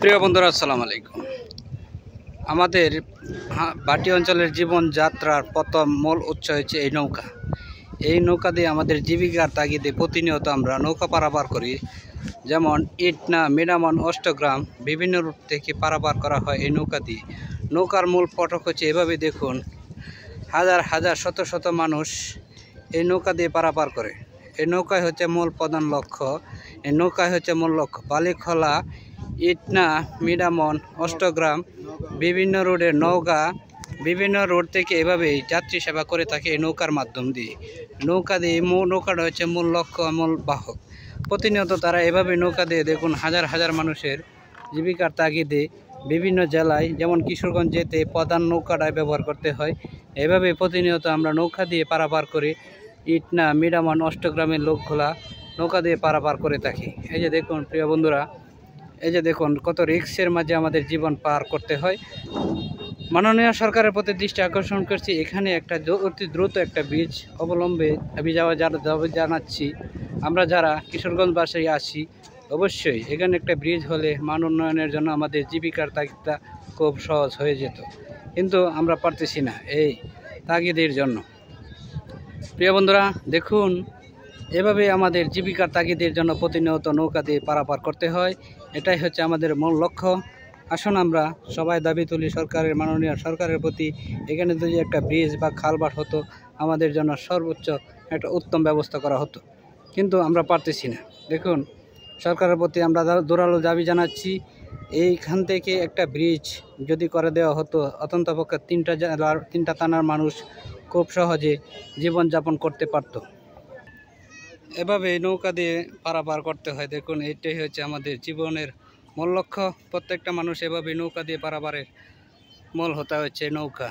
প্রিয় বন্ধুরা, আসসালামু আলাইকুম। আমাদের বাটি অঞ্চলের জীবনযাত্রার প্রথম মূল উৎস হচ্ছে এই নৌকা। এই নৌকা দিয়ে আমাদের জীবিকার তাগিদে প্রতিনিয়ত আমরা নৌকা পারাপার করি। যেমন ইটনা, মিরামন, অষ্টগ্রাম বিভিন্ন রুট থেকে পারাপার করা হয় এই নৌকা দিয়ে। নৌকার মূল ফটক হচ্ছে এভাবে দেখুন, হাজার হাজার শত শত মানুষ এই নৌকা দিয়ে পারাপার করে। এই নৌকায় হচ্ছে মূল প্রধান লক্ষ্য, এই নৌকায় হচ্ছে মূল লক্ষ্য বালিখলা, ইটনা, মিরামন, অষ্টগ্রাম বিভিন্ন রোডের নৌকা বিভিন্ন রোড থেকে এভাবেই যাত্রী সেবা করে থাকে এই নৌকার মাধ্যম দিয়ে। নৌকাটা হচ্ছে মূল লক্ষ্য, মূল বাহক। প্রতিনিয়ত তারা এভাবে নৌকা দিয়ে দেখুন হাজার হাজার মানুষের জীবিকার তাগিদে বিভিন্ন জেলায়, যেমন কিশোরগঞ্জ যেতে প্রধান নৌকাটায় ব্যবহার করতে হয়। এভাবে প্রতিনিয়ত আমরা নৌকা দিয়ে পারাপার করি। ইটনা, মিরামন, অষ্টগ্রামের লোকগুলা নৌকা দিয়ে পারাপার করে থাকি। এই যে দেখুন প্রিয় বন্ধুরা, এই যে দেখুন কত রিস্কের মাঝে আমাদের জীবন পার করতে হয়। মাননীয় সরকারের প্রতি দৃষ্টি আকর্ষণ করছি, এখানে একটা অতি দ্রুত একটা ব্রিজ অবলম্বে আমি জানাচ্ছি। আমরা যারা কিশোরগঞ্জবাসী আছি, অবশ্যই এখানে একটা ব্রিজ হলে মান উন্নয়নের জন্য আমাদের জীবিকার তাগিদটা খুব সহজ হয়ে যেত, কিন্তু আমরা পারতেছি না এই তাগিদের জন্য। প্রিয় বন্ধুরা দেখুন, এভাবে আমাদের জীবিকার তাগিদের জন্য প্রতিনিয়ত নৌকা দিয়ে পারাপার করতে হয়। এটাই হচ্ছে আমাদের মূল লক্ষ্য। আসুন আমরা সবাই দাবি তুলি সরকারের, মাননীয় সরকারের প্রতি। এখানে যদি একটা ব্রিজ বা খালবাট হতো, আমাদের জন্য সর্বোচ্চ একটা উত্তম ব্যবস্থা করা হতো, কিন্তু আমরা পারতেছি না। দেখুন, সরকারের প্রতি আমরা জোরালো দাবি জানাচ্ছি। এইখান থেকে একটা ব্রিজ যদি করে দেওয়া হতো, অত্যন্তপক্ষে তিনটা থানার মানুষ খুব সহজে জীবনযাপন করতে পারত। এভাবে নৌকা দিয়ে পারাপার করতে হয়। দেখুন, এইটাই হচ্ছে আমাদের জীবনের মূল লক্ষ্য। প্রত্যেকটা মানুষ এভাবে নৌকা দিয়ে পারাপারের মূল হতে হচ্ছে নৌকা।